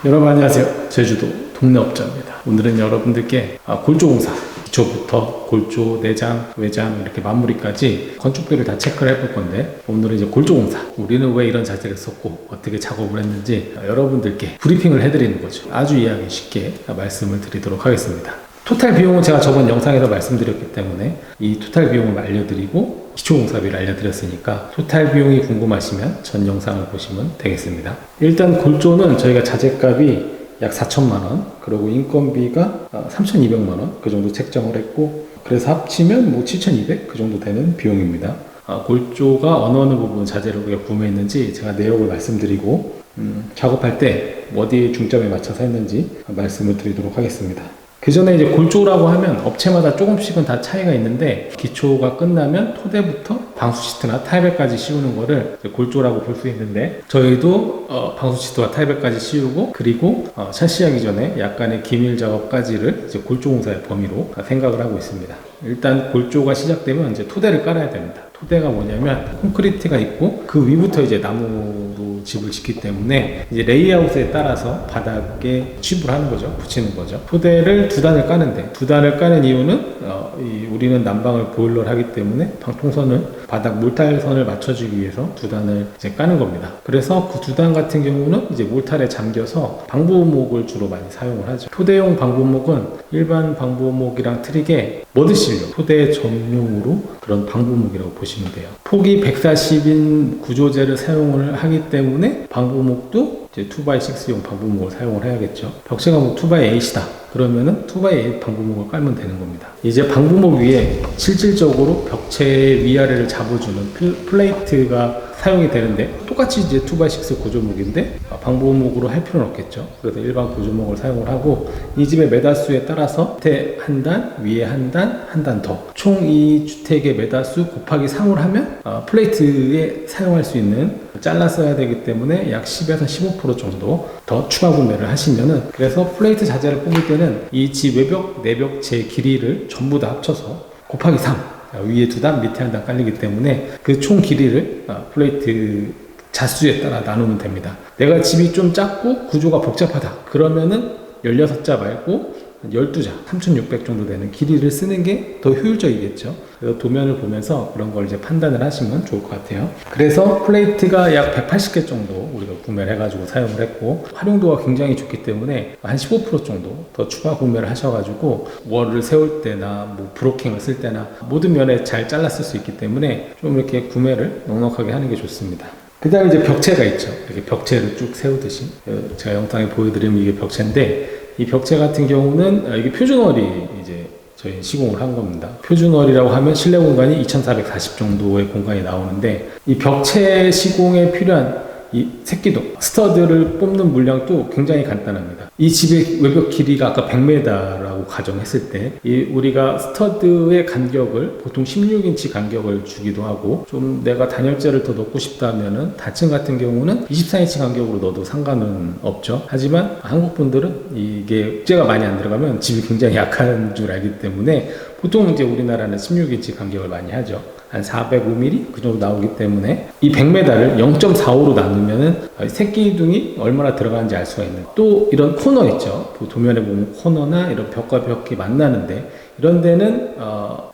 여러분 안녕하세요. 제주도 동네업자입니다. 오늘은 여러분들께 골조공사 기초부터 골조, 내장, 외장 이렇게 마무리까지 건축비를 다 체크를 해볼 건데, 오늘은 이제 골조공사 우리는 왜 이런 자재를 썼고 어떻게 작업을 했는지 여러분들께 브리핑을 해드리는 거죠. 아주 이해하기 쉽게 말씀을 드리도록 하겠습니다. 토탈 비용은 제가 저번 영상에서 말씀드렸기 때문에 이 토탈 비용을 알려드리고 기초공사비를 알려드렸으니까 토탈 비용이 궁금하시면 전 영상을 보시면 되겠습니다. 일단 골조는 저희가 자재값이 약 4천만원, 그리고 인건비가 3,200만원 그 정도 책정을 했고, 그래서 합치면 뭐 7,200 그 정도 되는 비용입니다. 골조가 어느 부분 자재를 우리가 구매했는지 제가 내역을 말씀드리고 작업할 때 어디에 중점에 맞춰서 했는지 말씀을 드리도록 하겠습니다. 그 전에 이제 골조라고 하면 업체마다 조금씩은 다 차이가 있는데, 기초가 끝나면 토대부터 방수 시트나 타일백까지 씌우는 거를 골조라고 볼 수 있는데, 저희도 방수 시트와 타일백까지 씌우고, 그리고 샤시하기 전에 약간의 기밀 작업까지를 이제 골조 공사의 범위로 생각을 하고 있습니다. 일단 골조가 시작되면 이제 토대를 깔아야 됩니다. 토대가 뭐냐면 콘크리트가 있고 그 위부터 이제 나무로 집을 짓기 때문에 이제 레이아웃에 따라서 바닥에 칩을 하는 거죠. 붙이는 거죠. 토대를 두 단을 까는데, 두 단을 까는 이유는 우리는 난방을 보일러를 하기 때문에 방통선을 바닥 몰탈선을 맞춰주기 위해서 두 단을 이제 까는 겁니다. 그래서 그 두 단 같은 경우는 이제 몰탈에 잠겨서 방부목을 주로 많이 사용을 하죠. 토대용 방부목은 일반 방부목이랑 틀리게 머드실용, 토대 전용으로 그런 방부목이라고 보시면 돼요. 폭이 140인 구조재를 사용을 하기 때문에 방부목도 이제 2x6용 방부목을 사용을 해야겠죠. 벽체가 뭐 2x8이다 그러면은 2x8 방부목을 깔면 되는 겁니다. 이제 방부목 위에 실질적으로 벽체 위아래를 잡아주는 플레이트가 사용이 되는데, 똑같이 이제 2x6 구조목인데 방부목으로 할 필요는 없겠죠. 그래서 일반 구조목을 사용을 하고, 이 집의 매다수에 따라서 밑에 한 단, 위에 한 단, 한 단 더, 총 이 주택의 매다수 곱하기 3을 하면 플레이트에 사용할 수 있는 잘라 써야 되기 때문에 약 10에서 15% 정도 더 추가 구매를 하시면은, 그래서 플레이트 자재를 뽑을 때는 이 집 외벽, 내벽체 길이를 전부 다 합쳐서 곱하기 3, 위에 두 단, 밑에 한 단 깔리기 때문에 그 총 길이를 플레이트 자수에 따라 나누면 됩니다. 내가 집이 좀 작고 구조가 복잡하다 그러면은 16자 말고 12자, 3,600 정도 되는 길이를 쓰는 게 더 효율적이겠죠. 그래서 도면을 보면서 그런 걸 이제 판단을 하시면 좋을 것 같아요. 그래서 플레이트가 약 180개 정도 우리가 구매를 해가지고 사용을 했고, 활용도가 굉장히 좋기 때문에 한 15% 정도 더 추가 구매를 하셔가지고 월을 세울 때나 뭐 브로킹을 쓸 때나 모든 면에 잘 잘라 쓸 수 있기 때문에 좀 이렇게 구매를 넉넉하게 하는 게 좋습니다. 그 다음에 이제 벽체가 있죠. 이렇게 벽체를 쭉 세우듯이 제가 영상에 보여드리면 이게 벽체인데, 이 벽체 같은 경우는 이게 표준월이 이제 저희 시공을 한 겁니다. 표준월이라고 하면 실내 공간이 2440 정도의 공간이 나오는데, 이 벽체 시공에 필요한 이 새끼도 스터드를 뽑는 물량도 굉장히 간단합니다. 이 집의 외벽 길이가 아까 100m라고 가정했을 때, 우리가 스터드의 간격을 보통 16인치 간격을 주기도 하고, 좀 내가 단열재를 더 넣고 싶다면은 다층 같은 경우는 24인치 간격으로 넣어도 상관은 없죠. 하지만 한국 분들은 이게 국제가 많이 안 들어가면 집이 굉장히 약한 줄 알기 때문에 보통 이제 우리나라는 16인치 간격을 많이 하죠. 한 405mm 그 정도 나오기 때문에 이 100m를 0.45로 나누면은 새끼둥이 얼마나 들어가는지 알 수가 있는, 또 이런 코너 있죠. 도면에 보면 코너나 이런 벽과 벽이 만나는데, 이런 데는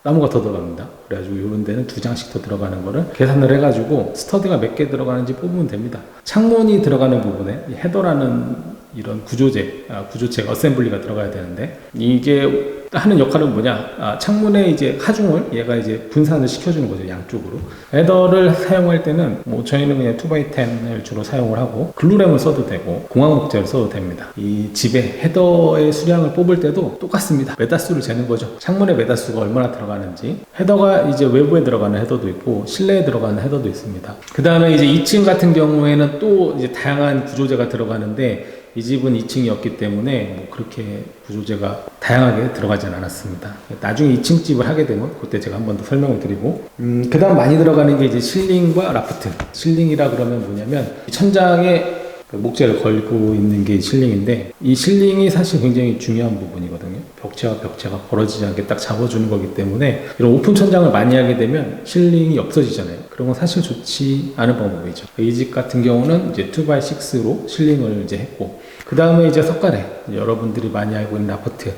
나무가 더 들어갑니다. 그래가지고 이런 데는 2장씩 더 들어가는 거를 계산을 해가지고 스터드가 몇 개 들어가는지 뽑으면 됩니다. 창문이 들어가는 부분에 헤더라는 이런 구조체가 어셈블리가 들어가야 되는데, 이게 하는 역할은 뭐냐, 창문에 이제 하중을 얘가 이제 분산을 시켜주는 거죠. 양쪽으로. 헤더를 사용할 때는 뭐 저희는 그냥 2x10을 주로 사용을 하고, 글루램을 써도 되고 공항 목재를 써도 됩니다. 이 집의 헤더의 수량을 뽑을 때도 똑같습니다. 메다수를 재는 거죠. 창문의 메다수가 얼마나 들어가는지. 헤더가 이제 외부에 들어가는 헤더도 있고 실내에 들어가는 헤더도 있습니다. 그 다음에 이제 2층 같은 경우에는 또 이제 다양한 구조재가 들어가는데, 이 집은 2층이었기 때문에 뭐 그렇게 구조재가 다양하게 들어가진 않았습니다. 나중에 2층 집을 하게 되면 그때 제가 한 번 더 설명을 드리고, 그 다음 많이 들어가는 게 이제 실링과 라프트. 실링이라 그러면 뭐냐면 천장에 목재를 걸고 있는 게 실링인데, 이 실링이 사실 굉장히 중요한 부분이거든요. 벽체와 벽체가 벌어지지 않게 딱 잡아주는 거기 때문에, 이런 오픈 천장을 많이 하게 되면 실링이 없어지잖아요. 그런 건 사실 좋지 않은 방법이죠. 이 집 같은 경우는 이제 2x6로 실링을 이제 했고, 그 다음에 이제 석가래, 여러분들이 많이 알고 있는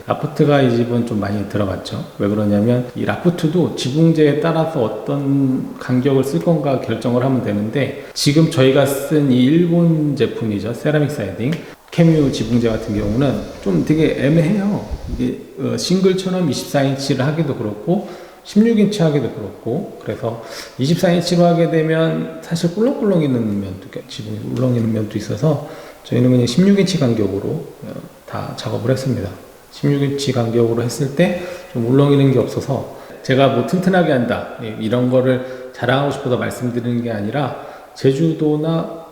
라포트가 이 집은 좀 많이 들어갔죠. 왜 그러냐면 이 라포트도 지붕재에 따라서 어떤 간격을 쓸 건가 결정을 하면 되는데, 지금 저희가 쓴 이 일본 제품이죠, 세라믹 사이딩 캐뮤 지붕재 같은 경우는 좀 되게 애매해요. 이게 싱글처럼 24인치를 하기도 그렇고 16인치 하기도 그렇고, 그래서 24인치로 하게 되면 사실 꿀렁꿀렁 있는 면도, 지붕이 울렁 있는 면도 있어서 저희는 그냥 16인치 간격으로 다 작업을 했습니다. 16인치 간격으로 했을 때 좀 울렁이는 게 없어서, 제가 뭐 튼튼하게 한다 이런 거를 자랑하고 싶어서 말씀드리는 게 아니라, 제주도나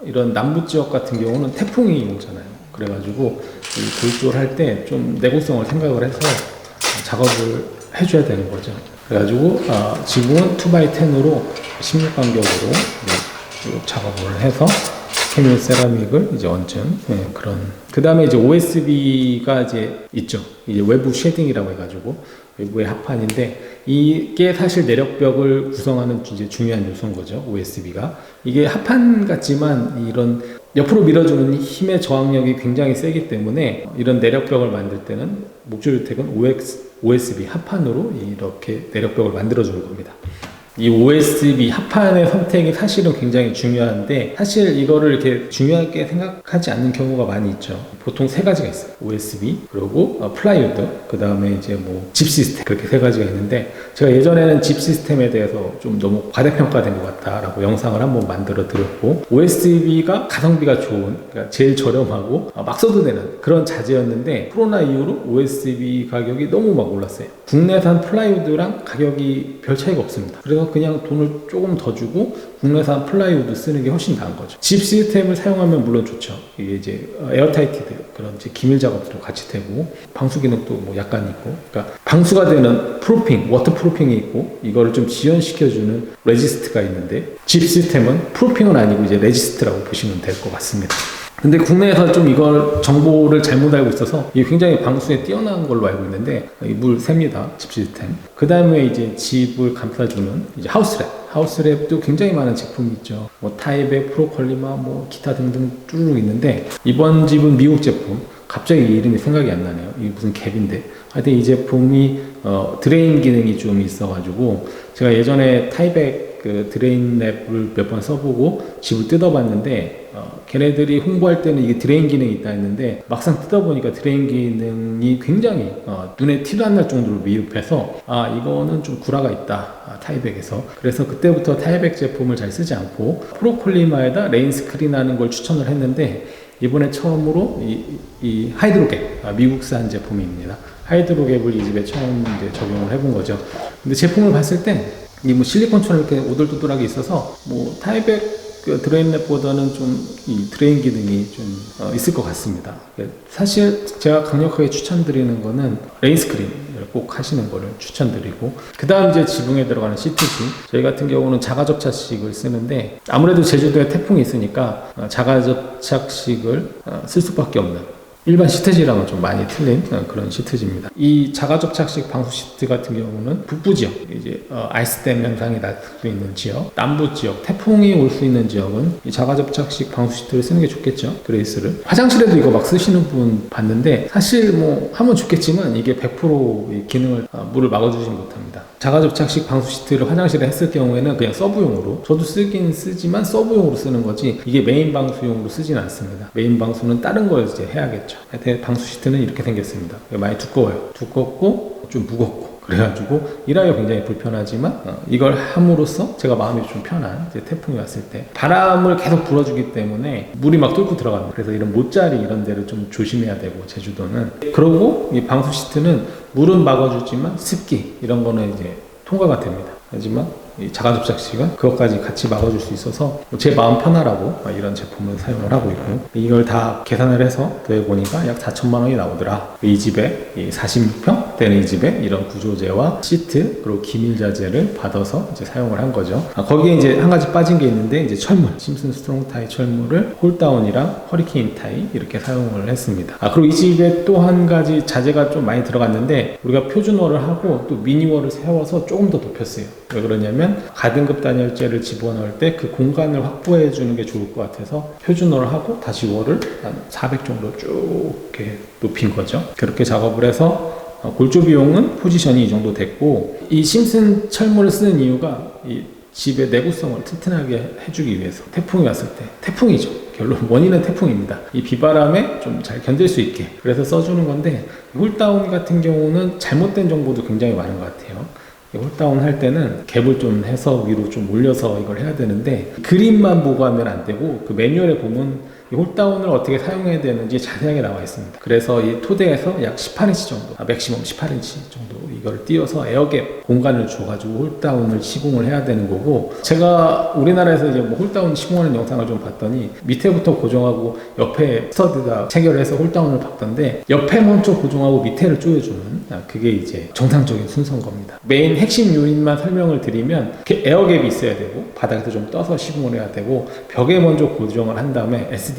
이런 남부 지역 같은 경우는 태풍이 오잖아요. 그래가지고 이 골조를 할 때 좀 내구성을 생각을 해서 작업을 해줘야 되는 거죠. 그래가지고 지붕은 2x10으로 16 간격으로 작업을 해서 캐뮤 세라믹을 이제 얹은 그런. 그 다음에 이제 OSB가 이제 있죠. 이제 외부 쉐딩이라고 해가지고 외부의 합판인데, 이게 사실 내력벽을 구성하는 이제 중요한 요소인 거죠. OSB가 이게 합판 같지만 이런 옆으로 밀어주는 힘의 저항력이 굉장히 세기 때문에 이런 내력벽을 만들 때는 목조주택은 OSB 합판으로 이렇게 내력벽을 만들어주는 겁니다. 이 OSB 합판의 선택이 사실은 굉장히 중요한데, 사실 이거를 이렇게 중요하게 생각하지 않는 경우가 많이 있죠. 보통 세 가지가 있어요. OSB, 그리고 플라이우드, 그 다음에 이제 뭐 집 시스템, 그렇게 세 가지가 있는데, 제가 예전에는 집 시스템에 대해서 좀 너무 과대평가된 것 같다라고 영상을 한번 만들어 드렸고, OSB가 가성비가 좋은, 그러니까 제일 저렴하고 막 써도 되는 그런 자재였는데, 코로나 이후로 OSB 가격이 너무 막 올랐어요. 국내산 플라이우드랑 가격이 별 차이가 없습니다. 그래서 그냥 돈을 조금 더 주고 국내산 플라이우드 쓰는 게 훨씬 나은 거죠. 집 시스템을 사용하면 물론 좋죠. 이게 이제 에어타이티드 그런 이제 기밀 작업들도 같이 되고, 방수 기능도 뭐 약간 있고, 그러니까 방수가 되는 프루핑, 워터 프루핑이 있고, 이거를 좀 지연시켜주는 레지스트가 있는데, 집 시스템은 프루핑은 아니고 이제 레지스트라고 보시면 될 것 같습니다. 근데 국내에서 좀 이걸 정보를 잘못 알고 있어서 이게 굉장히 방수에 뛰어난 걸로 알고 있는데, 물 셉니다, 집 시스템. 그 다음에 이제 집을 감싸주는 이제 하우스랩도 굉장히 많은 제품이 있죠. 뭐 타이백, 프로컬리마, 뭐 기타 등등 쭈루룩 있는데, 이번 집은 미국 제품, 갑자기 이름이 생각이 안 나네요. 이게 무슨 갭인데, 하여튼 이 제품이 드레인 기능이 좀 있어가지고, 제가 예전에 타이백 그 드레인 랩을 몇 번 써보고 집을 뜯어봤는데, 걔네들이 홍보할 때는 이게 드레인 기능이 있다 했는데, 막상 뜯어보니까 드레인 기능이 굉장히 눈에 티도 안 날 정도로 미흡해서 이거는 좀 구라가 있다, 타이백에서. 그래서 그때부터 타이백 제품을 잘 쓰지 않고 프로콜리마에다 레인 스크린 하는 걸 추천을 했는데, 이번에 처음으로 이 하이드로갭, 미국산 제품입니다. 하이드로갭을 이 집에 처음 이제 적용을 해본 거죠. 근데 제품을 봤을 때 이 뭐 실리콘처럼 이렇게 오돌도돌하게 있어서, 뭐 타이백 드레인 랩보다는 좀 이 드레인 기능이 좀 있을 것 같습니다. 사실 제가 강력하게 추천드리는 거는 레인 스크린을 꼭 하시는 거를 추천드리고, 그 다음 이제 지붕에 들어가는 시트지, 저희 같은 경우는 자가접착식을 쓰는데, 아무래도 제주도에 태풍이 있으니까 자가접착식을 쓸 수밖에 없는, 일반 시트지랑은 좀 많이 틀린 그런 시트지입니다. 이 자가접착식 방수 시트 같은 경우는 북부 지역, 이제 아이스댐 현상이 날 수 있는 지역, 남부 지역, 태풍이 올 수 있는 지역은 이 자가접착식 방수 시트를 쓰는 게 좋겠죠. 그레이스를. 화장실에도 이거 막 쓰시는 분 봤는데, 사실 뭐 하면 좋겠지만 이게 100% 기능을 물을 막아주지 못합니다. 자가접착식 방수 시트를 화장실에 했을 경우에는 그냥 서브용으로, 저도 쓰긴 쓰지만 서브용으로 쓰는 거지, 이게 메인 방수용으로 쓰진 않습니다. 메인 방수는 다른 걸 이제 해야겠죠. 하여튼 방수 시트는 이렇게 생겼습니다. 많이 두꺼워요. 두껍고 좀 무겁고, 그래가지고 일하기가 굉장히 불편하지만 이걸 함으로써 제가 마음이 좀 편한, 이제 태풍이 왔을 때 바람을 계속 불어주기 때문에 물이 막 뚫고 들어갑니다. 그래서 이런 못자리 이런 데를 좀 조심해야 되고, 제주도는. 그리고 이 방수 시트는 물은 막아주지만 습기 이런 거는 이제 통과가 됩니다. 하지만 이 자가접착식은 그것까지 같이 막아줄 수 있어서 제 마음 편하라고 이런 제품을 사용을 하고 있고, 이걸 다 계산을 해서 더해보니까 약 4천만 원이 나오더라. 이 집에 46평 되는 이 집에 이런 구조재와 시트, 그리고 기밀 자재를 받아서 이제 사용을 한 거죠. 거기에 이제 한 가지 빠진 게 있는데, 이제 철물, 심슨 스트롱 타이 철물을 홀다운이랑 허리케인 타이 이렇게 사용을 했습니다. 그리고 이 집에 또 한 가지 자재가 좀 많이 들어갔는데, 우리가 표준월을 하고 또 미니월을 세워서 조금 더 높였어요. 왜 그러냐면 하려면 가등급 단열재를 집어넣을 때 그 공간을 확보해 주는 게 좋을 것 같아서 표준호를 하고 다시 월을 한 400 정도 쭉 이렇게 높인 거죠. 그렇게 작업을 해서 골조 비용은 포지션이 이 정도 됐고, 이 심슨 철문을 쓰는 이유가 이 집의 내구성을 튼튼하게 해주기 위해서, 태풍이 왔을 때, 태풍이죠. 결론 원인은 태풍입니다. 이 비바람에 좀 잘 견딜 수 있게 그래서 써주는 건데, 홀다운 같은 경우는 잘못된 정보도 굉장히 많은 것 같아요. 홀다운 할 때는 갭을 좀 해서 위로 좀 올려서 이걸 해야 되는데, 그림만 보고 하면 안 되고 그 매뉴얼에 보면 이 홀다운을 어떻게 사용해야 되는지 자세하게 나와 있습니다. 그래서 이 토대에서 약 18인치 정도, 맥시멈 18인치 정도 이걸 띄워서 에어갭 공간을 줘가지고 홀다운을 시공을 해야 되는 거고, 제가 우리나라에서 이제 뭐 홀다운 시공하는 영상을 좀 봤더니 밑에부터 고정하고 옆에 스터드가 체결해서 홀다운을 박던데, 옆에 먼저 고정하고 밑에를 조여주는, 그게 이제 정상적인 순서인 겁니다. 메인 핵심 요인만 설명을 드리면, 에어갭이 있어야 되고 바닥에서 좀 떠서 시공을 해야 되고, 벽에 먼저 고정을 한 다음에 SDS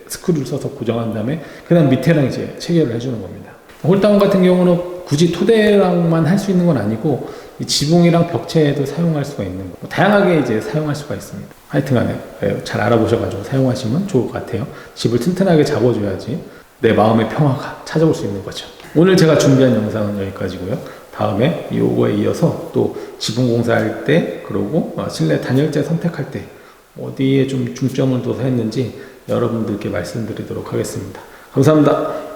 스크류를 써서 고정한 다음에 그 다음 밑에랑 이제 체결을 해주는 겁니다. 홀다운 같은 경우는 굳이 토대랑만 할 수 있는 건 아니고 이 지붕이랑 벽체에도 사용할 수가 있는 거, 다양하게 이제 사용할 수가 있습니다. 하여튼간에 잘 알아보셔가지고 사용하시면 좋을 것 같아요. 집을 튼튼하게 잡아줘야지 내 마음의 평화가 찾아올 수 있는 거죠. 오늘 제가 준비한 영상은 여기까지고요. 다음에 이거에 이어서 또 지붕 공사할 때, 그리고 실내 단열재 선택할 때 어디에 좀 중점을 둬서 했는지 여러분들께 말씀드리도록 하겠습니다. 감사합니다.